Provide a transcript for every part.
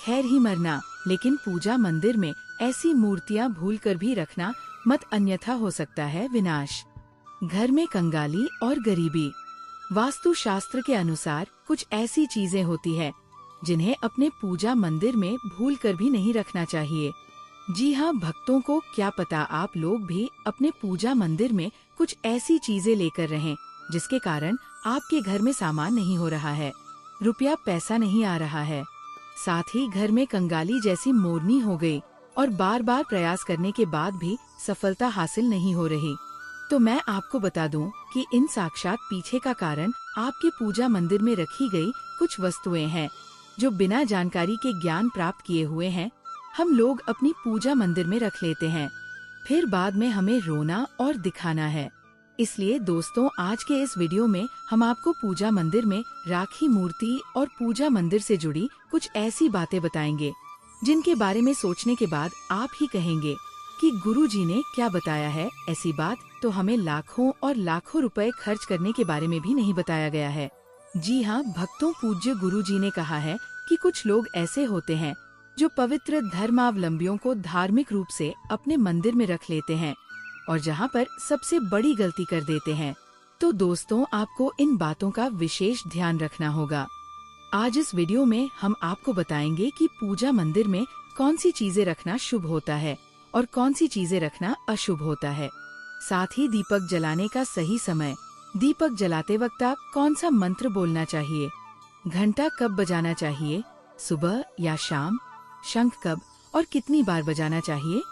खैर ही मरना, लेकिन पूजा मंदिर में ऐसी मूर्तियां भूलकर भी रखना मत, अन्यथा हो सकता है विनाश। घर में कंगाली और गरीबी। वास्तु शास्त्र के अनुसार कुछ ऐसी चीजें होती है जिन्हें अपने पूजा मंदिर में भूलकर भी नहीं रखना चाहिए। जी हाँ भक्तों को क्या पता आप लोग भी अपने पूजा मंदिर में कुछ ऐसी चीजें लेकर रहें जिसके कारण आपके घर में सामान नहीं हो रहा है, रुपया पैसा नहीं आ रहा है, साथ ही घर में कंगाली जैसी मोरनी हो गई और बार बार प्रयास करने के बाद भी सफलता हासिल नहीं हो रही। तो मैं आपको बता दूं कि इन साक्षात पीछे का कारण आपके पूजा मंदिर में रखी गई कुछ वस्तुएं हैं जो बिना जानकारी के ज्ञान प्राप्त किए हुए हैं हम लोग अपनी पूजा मंदिर में रख लेते हैं, फिर बाद में हमें रोना और दिखाना है। इसलिए दोस्तों आज के इस वीडियो में हम आपको पूजा मंदिर में राखी मूर्ति और पूजा मंदिर से जुड़ी कुछ ऐसी बातें बताएंगे जिनके बारे में सोचने के बाद आप ही कहेंगे कि गुरुजी ने क्या बताया है। ऐसी बात तो हमें लाखों और लाखों रुपए खर्च करने के बारे में भी नहीं बताया गया है। जी हाँ भक्तों, पूज्य गुरुजी ने कहा है कि कुछ लोग ऐसे होते हैं जो पवित्र धर्मावलंबियों को धार्मिक रूप से अपने मंदिर में रख लेते हैं और जहाँ पर सबसे बड़ी गलती कर देते हैं। तो दोस्तों आपको इन बातों का विशेष ध्यान रखना होगा। आज इस वीडियो में हम आपको बताएंगे कि पूजा मंदिर में कौन सी चीजें रखना शुभ होता है और कौन सी चीजें रखना अशुभ होता है। साथ ही दीपक जलाने का सही समय, दीपक जलाते वक्त आप कौन सा मंत्र बोलना चाहिए, घंटा कब बजाना चाहिए, सुबह या शाम, शंख कब और कितनी बार बजाना चाहिए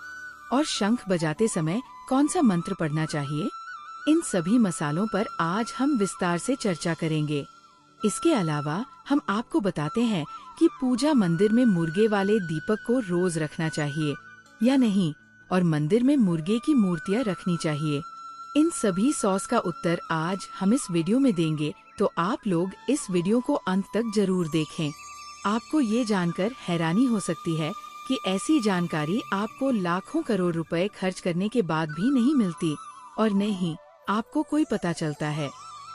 और शंख बजाते समय कौन सा मंत्र पढ़ना चाहिए। इन सभी मसालों पर आज हम विस्तार से चर्चा करेंगे। इसके अलावा हम आपको बताते हैं कि पूजा मंदिर में मुर्गे वाले दीपक को रोज रखना चाहिए या नहीं और मंदिर में मुर्गे की मूर्तियाँ रखनी चाहिए। इन सभी सॉस का उत्तर आज हम इस वीडियो में देंगे, तो आप लोग इस वीडियो को अंत तक जरूर देखें। आपको ये जानकर हैरानी हो सकती है कि ऐसी जानकारी आपको लाखों करोड़ रुपए खर्च करने के बाद भी नहीं मिलती और न ही आपको कोई पता चलता है।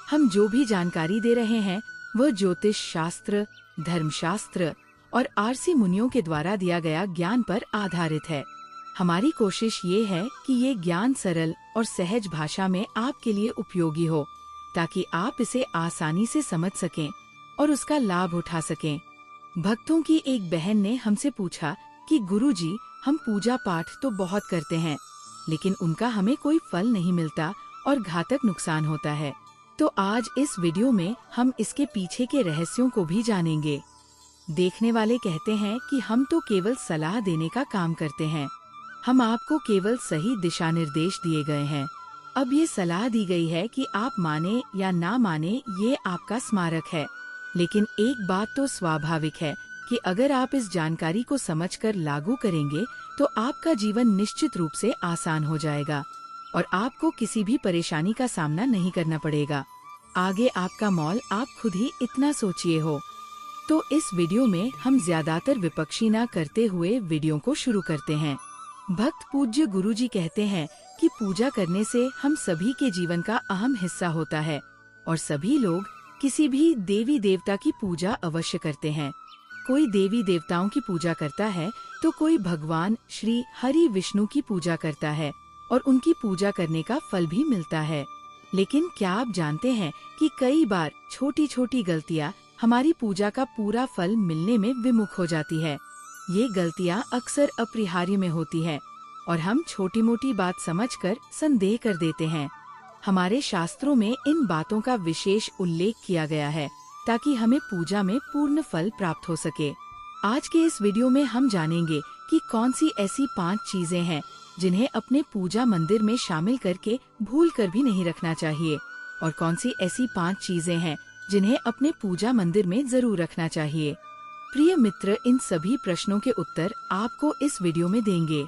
हम जो भी जानकारी दे रहे हैं वह ज्योतिष शास्त्र, धर्मशास्त्र और आरसी मुनियों के द्वारा दिया गया ज्ञान पर आधारित है। हमारी कोशिश ये है कि ये ज्ञान सरल और सहज भाषा में आपके लिए उपयोगी हो ताकि आप इसे आसानी से समझ सकें और उसका लाभ उठा सकें। भक्तों की एक बहन ने हमसे पूछा कि गुरुजी हम पूजा पाठ तो बहुत करते हैं लेकिन उनका हमें कोई फल नहीं मिलता और घातक नुकसान होता है। तो आज इस वीडियो में हम इसके पीछे के रहस्यों को भी जानेंगे। देखने वाले कहते हैं कि हम तो केवल सलाह देने का काम करते हैं, हम आपको केवल सही दिशा निर्देश दिए गए हैं। अब ये सलाह दी गई है कि आप माने या ना माने ये आपका स्मारक है, लेकिन एक बात तो स्वाभाविक है कि अगर आप इस जानकारी को समझकर लागू करेंगे तो आपका जीवन निश्चित रूप से आसान हो जाएगा और आपको किसी भी परेशानी का सामना नहीं करना पड़ेगा। आगे आपका मौल आप खुद ही इतना सोचिए हो। तो इस वीडियो में हम ज्यादातर विपक्षी न करते हुए वीडियो को शुरू करते हैं। भक्त पूज्य गुरुजी कहते हैं कि पूजा करने से हम सभी के जीवन का अहम हिस्सा होता है और सभी लोग किसी भी देवी देवता की पूजा अवश्य करते हैं। कोई देवी देवताओं की पूजा करता है तो कोई भगवान श्री हरि विष्णु की पूजा करता है और उनकी पूजा करने का फल भी मिलता है। लेकिन क्या आप जानते हैं कि कई बार छोटी छोटी गलतियाँ हमारी पूजा का पूरा फल मिलने में विमुख हो जाती है। ये गलतियाँ अक्सर अपरिहार्य में होती है और हम छोटी मोटी बात समझकर संदेह कर देते हैं। हमारे शास्त्रों में इन बातों का विशेष उल्लेख किया गया है ताकि हमें पूजा में पूर्ण फल प्राप्त हो सके। आज के इस वीडियो में हम जानेंगे कि कौन सी ऐसी 5 चीजें हैं जिन्हें अपने पूजा मंदिर में शामिल करके भूल कर भी नहीं रखना चाहिए और कौन सी ऐसी 5 चीजें हैं जिन्हें अपने पूजा मंदिर में जरूर रखना चाहिए। प्रिय मित्र, इन सभी प्रश्नों के उत्तर आपको इस वीडियो में देंगे।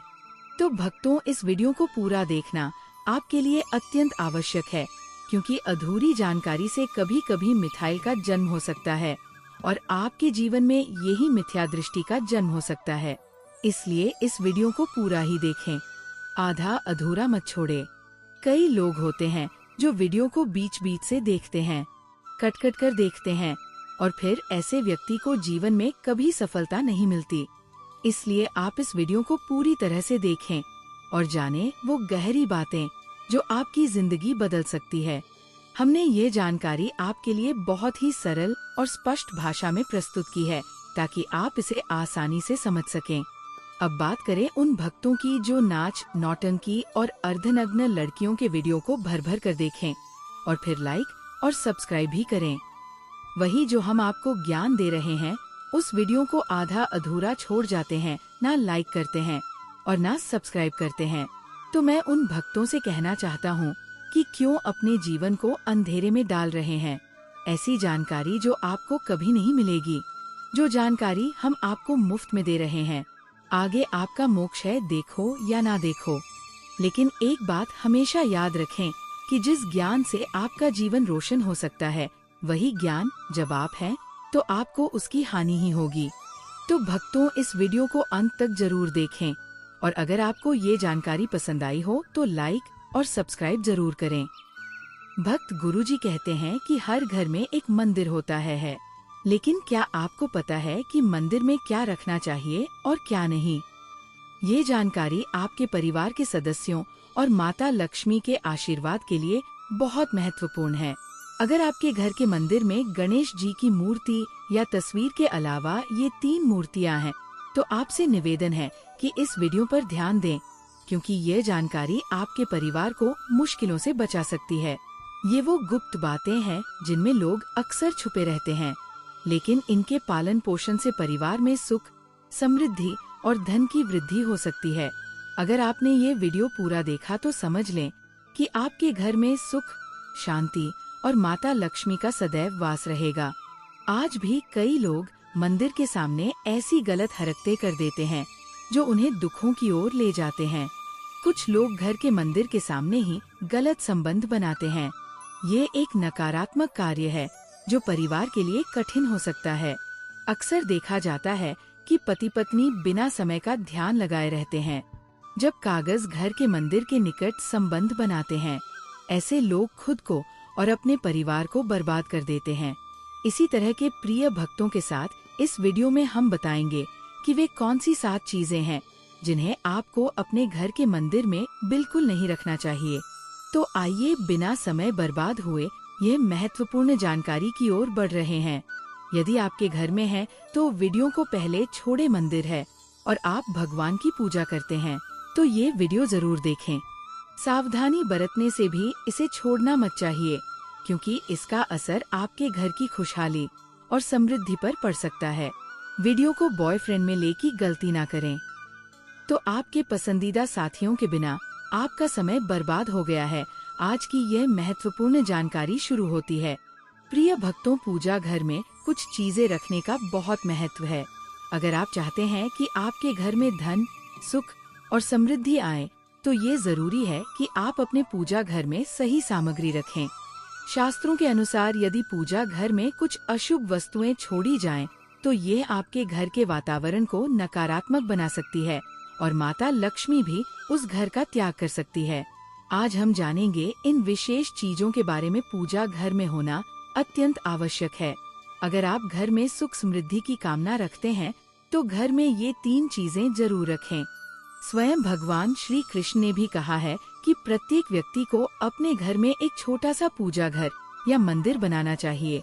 तो भक्तों इस वीडियो को पूरा देखना आपके लिए अत्यंत आवश्यक है क्योंकि अधूरी जानकारी से कभी कभी मिथाइल का जन्म हो सकता है और आपके जीवन में यही मिथ्या दृष्टि का जन्म हो सकता है। इसलिए इस वीडियो को पूरा ही देखें, आधा अधूरा मत छोड़े। कई लोग होते हैं जो वीडियो को बीच बीच से देखते हैं, कट कट कर देखते हैं और फिर ऐसे व्यक्ति को जीवन में कभी सफलता नहीं मिलती। इसलिए आप इस वीडियो को पूरी तरह से देखें और जानें वो गहरी बातें जो आपकी जिंदगी बदल सकती है। हमने ये जानकारी आपके लिए बहुत ही सरल और स्पष्ट भाषा में प्रस्तुत की है ताकि आप इसे आसानी से समझ सकें। अब बात करें उन भक्तों की जो नाच, नौटंकी और अर्धनग्न लड़कियों के वीडियो को भर भर कर देखें और फिर लाइक और सब्सक्राइब भी करें। वही जो हम आपको ज्ञान दे रहे हैं उस वीडियो को आधा अधूरा छोड़ जाते हैं, ना लाइक करते हैं और ना सब्सक्राइब करते हैं। तो मैं उन भक्तों से कहना चाहता हूँ कि क्यों अपने जीवन को अंधेरे में डाल रहे हैं। ऐसी जानकारी जो आपको कभी नहीं मिलेगी, जो जानकारी हम आपको मुफ्त में दे रहे हैं। आगे आपका मोक्ष है, देखो या ना देखो। लेकिन एक बात हमेशा याद रखें कि जिस ज्ञान से आपका जीवन रोशन हो सकता है, वही ज्ञान जब आप हैं तो आपको उसकी हानि ही होगी। तो भक्तों, इस वीडियो को अंत तक जरूर देखें और अगर आपको ये जानकारी पसंद आई हो तो लाइक और सब्सक्राइब जरूर करें। भक्त गुरुजी कहते हैं कि हर घर में एक मंदिर होता है, लेकिन क्या आपको पता है कि मंदिर में क्या रखना चाहिए और क्या नहीं? ये जानकारी आपके परिवार के सदस्यों और माता लक्ष्मी के आशीर्वाद के लिए बहुत महत्वपूर्ण है। अगर आपके घर के मंदिर में गणेश जी की मूर्ति या तस्वीर के अलावा ये 3 मूर्तियां हैं, तो आपसे निवेदन है कि इस वीडियो पर ध्यान दें, क्योंकि ये जानकारी आपके परिवार को मुश्किलों से बचा सकती है। ये वो गुप्त बातें हैं जिनमें लोग अक्सर छुपे रहते हैं, लेकिन इनके पालन पोषण से परिवार में सुख, समृद्धि और धन की वृद्धि हो सकती है। अगर आपने ये वीडियो पूरा देखा तो समझ लें कि आपके घर में सुख, शांति और माता लक्ष्मी का सदैव वास रहेगा। आज भी कई लोग मंदिर के सामने ऐसी गलत हरकतें कर देते हैं जो उन्हें दुखों की ओर ले जाते हैं। कुछ लोग घर के मंदिर के सामने ही गलत संबंध बनाते हैं। ये एक नकारात्मक कार्य है जो परिवार के लिए कठिन हो सकता है। अक्सर देखा जाता है कि पति पत्नी बिना समय का ध्यान लगाए रहते हैं जब कागज घर के मंदिर के निकट संबंध बनाते हैं। ऐसे लोग खुद को और अपने परिवार को बर्बाद कर देते हैं। इसी तरह के प्रिय भक्तों के साथ इस वीडियो में हम बताएंगे कि वे कौन सी 7 चीजें हैं जिन्हें आपको अपने घर के मंदिर में बिल्कुल नहीं रखना चाहिए। तो आइए बिना समय बर्बाद हुए ये महत्वपूर्ण जानकारी की ओर बढ़ रहे हैं। यदि आपके घर में है तो वीडियो को पहले छोड़े मंदिर है और आप भगवान की पूजा करते हैं तो ये वीडियो जरूर देखें। सावधानी बरतने से भी इसे छोड़ना मत चाहिए, क्योंकि इसका असर आपके घर की खुशहाली और समृद्धि पर पड़ सकता है। वीडियो को बॉयफ्रेंड में लेकी गलती ना करें। तो आपके पसंदीदा साथियों के बिना आपका समय बर्बाद हो गया है। आज की यह महत्वपूर्ण जानकारी शुरू होती है। प्रिय भक्तों, पूजा घर में कुछ चीजें रखने का बहुत महत्व है। अगर आप चाहते हैं कि आपके घर में धन, सुख और समृद्धि आए, तो ये जरूरी है कि आप अपने पूजा घर में सही सामग्री रखें। शास्त्रों के अनुसार यदि पूजा घर में कुछ अशुभ वस्तुएं छोड़ी जाएं, तो ये आपके घर के वातावरण को नकारात्मक बना सकती है और माता लक्ष्मी भी उस घर का त्याग कर सकती है। आज हम जानेंगे इन विशेष चीजों के बारे में। पूजा घर में होना अत्यंत आवश्यक है। अगर आप घर में सुख समृद्धि की कामना रखते हैं तो घर में ये 3 चीजें जरूर रखें। स्वयं भगवान श्री कृष्ण ने भी कहा है कि प्रत्येक व्यक्ति को अपने घर में एक छोटा सा पूजा घर या मंदिर बनाना चाहिए,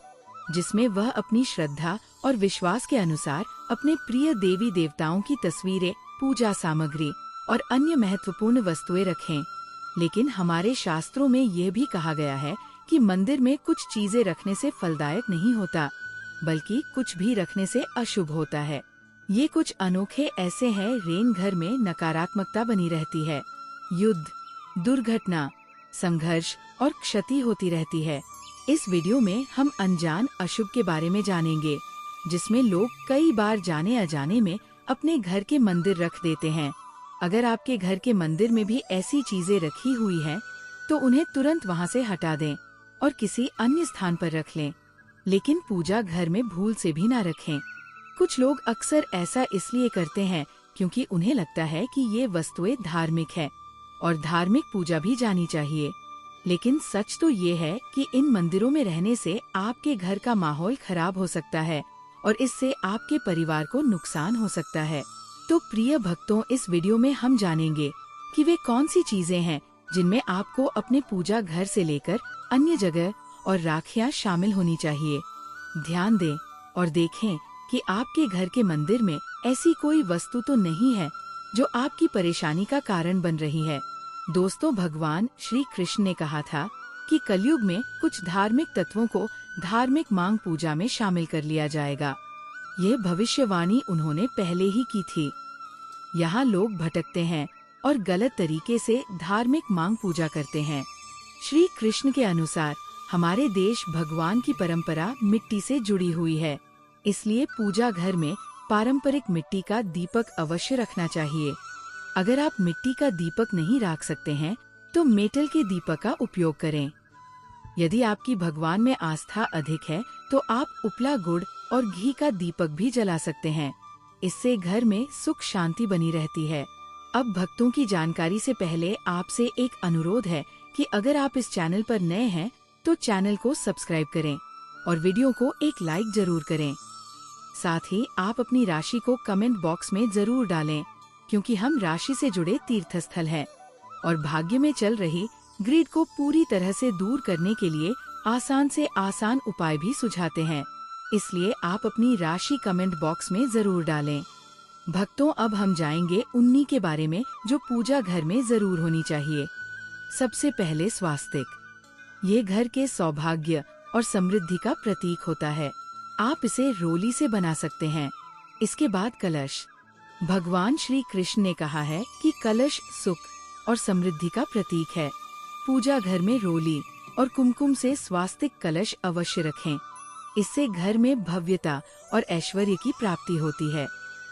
जिसमें वह अपनी श्रद्धा और विश्वास के अनुसार अपने प्रिय देवी देवताओं की तस्वीरें, पूजा सामग्री और अन्य महत्वपूर्ण वस्तुएं रखें। लेकिन हमारे शास्त्रों में यह भी कहा गया है कि मंदिर में कुछ चीजें रखने से फलदायक नहीं होता, बल्कि कुछ भी रखने से अशुभ होता है। ये कुछ अनोखे ऐसे हैं। रेन घर में नकारात्मकता बनी रहती है, युद्ध, दुर्घटना, संघर्ष और क्षति होती रहती है। इस वीडियो में हम अनजान अशुभ के बारे में जानेंगे, जिसमें लोग कई बार जाने अजाने में अपने घर के मंदिर रख देते हैं। अगर आपके घर के मंदिर में भी ऐसी चीजें रखी हुई हैं, तो उन्हें तुरंत वहां से हटा दें और किसी अन्य स्थान पर रख लें। लेकिन पूजा घर में भूल से भी ना रखें। कुछ लोग अक्सर ऐसा इसलिए करते हैं क्योंकि उन्हें लगता है कि ये वस्तुएं धार्मिक है और धार्मिक पूजा भी जानी चाहिए। लेकिन सच तो ये है कि इन मंदिरों में रहने से आपके घर का माहौल खराब हो सकता है और इससे आपके परिवार को नुकसान हो सकता है। तो प्रिय भक्तों, इस वीडियो में हम जानेंगे कि वे कौन सी चीजें हैं जिनमें आपको अपने पूजा घर से लेकर अन्य जगह और राखियां शामिल होनी चाहिए। ध्यान दें और देखें कि आपके घर के मंदिर में ऐसी कोई वस्तु तो नहीं है जो आपकी परेशानी का कारण बन रही है। दोस्तों, भगवान श्री कृष्ण ने कहा था कि कलयुग में कुछ धार्मिक तत्वों को धार्मिक मांग पूजा में शामिल कर लिया जाएगा। ये भविष्यवाणी उन्होंने पहले ही की थी। यहाँ लोग भटकते हैं और गलत तरीके से धार्मिक मांग पूजा करते हैं। श्री कृष्ण के अनुसार हमारे देश भगवान की परंपरा मिट्टी से जुड़ी हुई है, इसलिए पूजा घर में पारंपरिक मिट्टी का दीपक अवश्य रखना चाहिए। अगर आप मिट्टी का दीपक नहीं रख सकते हैं तो मेटल के दीपक का उपयोग करें। यदि आपकी भगवान में आस्था अधिक है तो आप उपला गुड़ और घी का दीपक भी जला सकते हैं। इससे घर में सुख शांति बनी रहती है। अब भक्तों की जानकारी से पहले आपसे एक अनुरोध है कि अगर आप इस चैनल पर नए हैं तो चैनल को सब्सक्राइब करें और वीडियो को एक लाइक जरूर करें। साथ ही आप अपनी राशि को कमेंट बॉक्स में जरूर डालें, क्योंकि हम राशि से जुड़े तीर्थ स्थल हैं और भाग्य में चल रही ग्रिड को पूरी तरह से दूर करने के लिए आसान से आसान उपाय भी सुझाते हैं। इसलिए आप अपनी राशि कमेंट बॉक्स में जरूर डालें। भक्तों, अब हम जाएंगे उन्नी के बारे में जो पूजा घर में जरूर होनी चाहिए। सबसे पहले स्वास्तिक। ये घर के सौभाग्य और समृद्धि का प्रतीक होता है। आप इसे रोली से बना सकते हैं। इसके बाद कलश। भगवान श्री कृष्ण ने कहा है कि कलश सुख और समृद्धि का प्रतीक है। पूजा घर में रोली और कुमकुम से स्वास्तिक कलश अवश्य रखें। इससे घर में भव्यता और ऐश्वर्य की प्राप्ति होती है।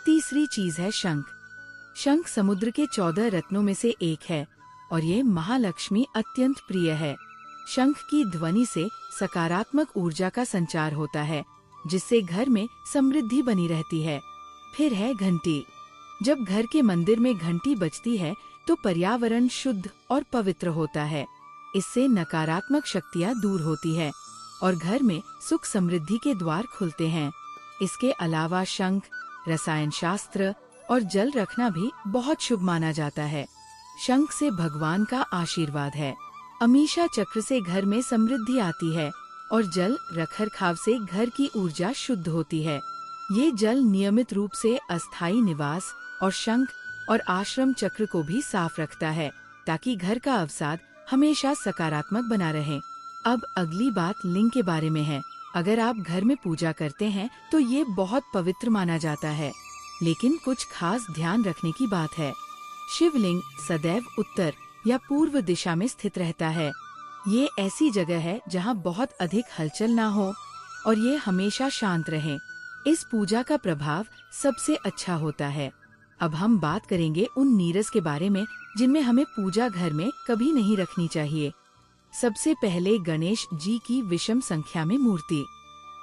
तीसरी चीज है शंख। शंख समुद्र के 14 रत्नों में से एक है और ये महालक्ष्मी अत्यंत प्रिय है। शंख की ध्वनि से सकारात्मक ऊर्जा का संचार होता है, जिससे घर में समृद्धि बनी रहती है। फिर है घंटी। जब घर के मंदिर में घंटी बजती है तो पर्यावरण शुद्ध और पवित्र होता है। इससे नकारात्मक शक्तियाँ दूर होती है और घर में सुख समृद्धि के द्वार खुलते हैं। इसके अलावा शंख, रसायन शास्त्र और जल रखना भी बहुत शुभ माना जाता है। शंख से भगवान का आशीर्वाद है। अमीषा चक्र से घर में समृद्धि आती है और जल रखरखाव से घर की ऊर्जा शुद्ध होती है। ये जल नियमित रूप से अस्थायी निवास और शंख और आश्रम चक्र को भी साफ रखता है, ताकि घर का अवसाद हमेशा सकारात्मक बना रहे। अब अगली बात लिंग के बारे में है। अगर आप घर में पूजा करते हैं तो ये बहुत पवित्र माना जाता है, लेकिन कुछ खास ध्यान रखने की बात है। शिवलिंग सदैव उत्तर या पूर्व दिशा में स्थित रहता है। ये ऐसी जगह है जहाँ बहुत अधिक हलचल ना हो और ये हमेशा शांत रहे। इस पूजा का प्रभाव सबसे अच्छा होता है। अब हम बात करेंगे उन नीरस के बारे में जिनमें हमें पूजा घर में कभी नहीं रखनी चाहिए। सबसे पहले गणेश जी की विषम संख्या में मूर्ति।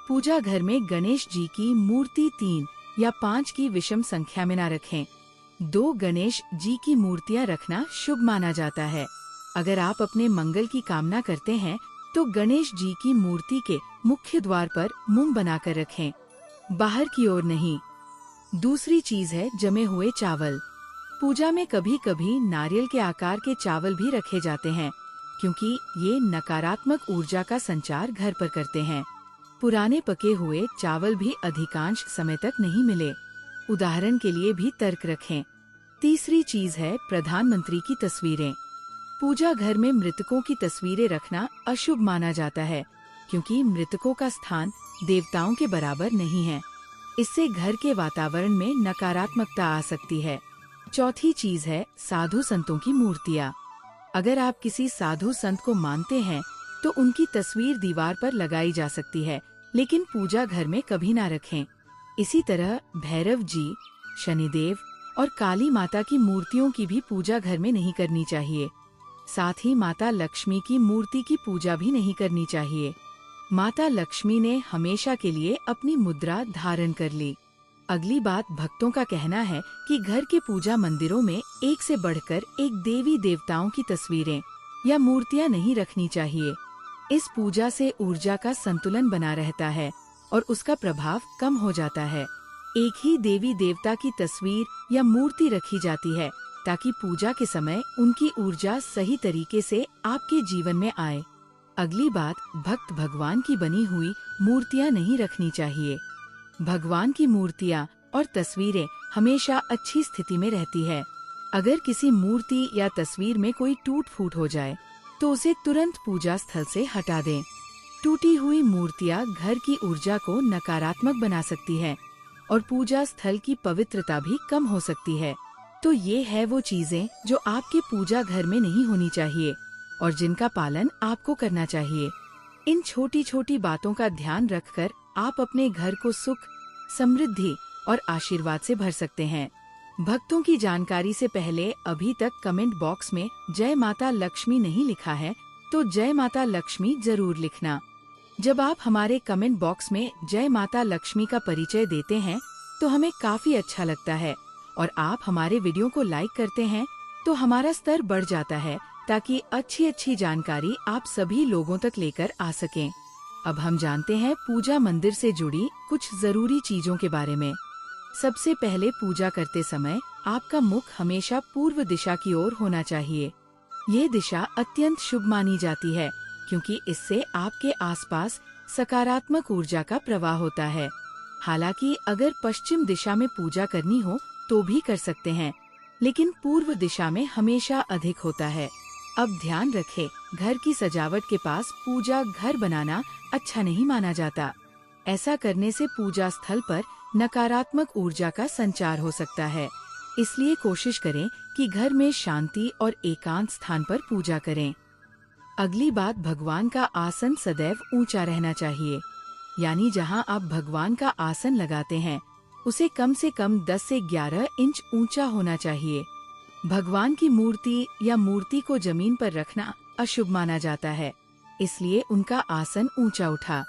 पूजा घर में गणेश जी की मूर्ति 3 या 5 की विषम संख्या में न रखें। 2 गणेश जी की मूर्तियां रखना शुभ माना जाता है। अगर आप अपने मंगल की कामना करते हैं तो गणेश जी की मूर्ति के मुख्य द्वार पर मुंह बनाकर रखें, बाहर की ओर नहीं। दूसरी चीज है जमे हुए चावल। पूजा में कभी कभी नारियल के आकार के चावल भी रखे जाते हैं, क्योंकि ये नकारात्मक ऊर्जा का संचार घर पर करते हैं। पुराने पके हुए चावल भी अधिकांश समय तक नहीं मिले। उदाहरण के लिए भी तर्क रखें। तीसरी चीज है प्रधानमंत्री की तस्वीरें। पूजा घर में मृतकों की तस्वीरें रखना अशुभ माना जाता है, क्योंकि मृतकों का स्थान देवताओं के बराबर नहीं है। इससे घर के वातावरण में नकारात्मकता आ सकती है। चौथी चीज है साधु संतों की मूर्तियाँ। अगर आप किसी साधु संत को मानते हैं तो उनकी तस्वीर दीवार पर लगाई जा सकती है, लेकिन पूजा घर में कभी ना रखें। इसी तरह भैरव जी, शनिदेव और काली माता की मूर्तियों की भी पूजा घर में नहीं करनी चाहिए। साथ ही माता लक्ष्मी की मूर्ति की पूजा भी नहीं करनी चाहिए। माता लक्ष्मी ने हमेशा के लिए अपनी मुद्रा धारण कर ली। अगली बात, भक्तों का कहना है कि घर के पूजा मंदिरों में एक से बढ़कर एक देवी देवताओं की तस्वीरें या मूर्तियां नहीं रखनी चाहिए। इस पूजा से ऊर्जा का संतुलन बना रहता है और उसका प्रभाव कम हो जाता है। एक ही देवी देवता की तस्वीर या मूर्ति रखी जाती है ताकि पूजा के समय उनकी ऊर्जा सही तरीके से आपके जीवन में आए। अगली बात, भक्त भगवान की बनी हुई मूर्तियां नहीं रखनी चाहिए। भगवान की मूर्तियां और तस्वीरें हमेशा अच्छी स्थिति में रहती है। अगर किसी मूर्ति या तस्वीर में कोई टूट फूट हो जाए तो उसे तुरंत पूजा स्थल से हटा दें। टूटी हुई मूर्तियां घर की ऊर्जा को नकारात्मक बना सकती है और पूजा स्थल की पवित्रता भी कम हो सकती है। तो ये है वो चीजें जो आपके पूजा घर में नहीं होनी चाहिए और जिनका पालन आपको करना चाहिए। इन छोटी छोटी बातों का ध्यान रखकर आप अपने घर को सुख, समृद्धि और आशीर्वाद से भर सकते हैं। भक्तों की जानकारी से पहले अभी तक कमेंट बॉक्स में जय माता लक्ष्मी नहीं लिखा है तो जय माता लक्ष्मी जरूर लिखना। जब आप हमारे कमेंट बॉक्स में जय माता लक्ष्मी का परिचय देते हैं तो हमें काफी अच्छा लगता है और आप हमारे वीडियो को लाइक करते हैं तो हमारा स्तर बढ़ जाता है ताकि अच्छी अच्छी जानकारी आप सभी लोगों तक लेकर आ सकें। अब हम जानते हैं पूजा मंदिर से जुड़ी कुछ जरूरी चीजों के बारे में। सबसे पहले पूजा करते समय आपका मुख हमेशा पूर्व दिशा की ओर होना चाहिए। ये दिशा अत्यंत शुभ मानी जाती है क्योंकि इससे आपके आसपास सकारात्मक ऊर्जा का प्रवाह होता है। हालांकि अगर पश्चिम दिशा में पूजा करनी हो तो भी कर सकते हैं, लेकिन पूर्व दिशा में हमेशा अधिक होता है। अब ध्यान रखें, घर की सजावट के पास पूजा घर बनाना अच्छा नहीं माना जाता। ऐसा करने से पूजा स्थल पर नकारात्मक ऊर्जा का संचार हो सकता है। इसलिए कोशिश करें कि घर में शांति और एकांत स्थान पर पूजा करें। अगली बात, भगवान का आसन सदैव ऊंचा रहना चाहिए। यानी जहां आप भगवान का आसन लगाते हैं उसे कम से कम 10 से 11 इंच ऊंचा होना चाहिए। भगवान की मूर्ति या मूर्ति को जमीन पर रखना अशुभ माना जाता है, इसलिए उनका आसन ऊंचा उठा।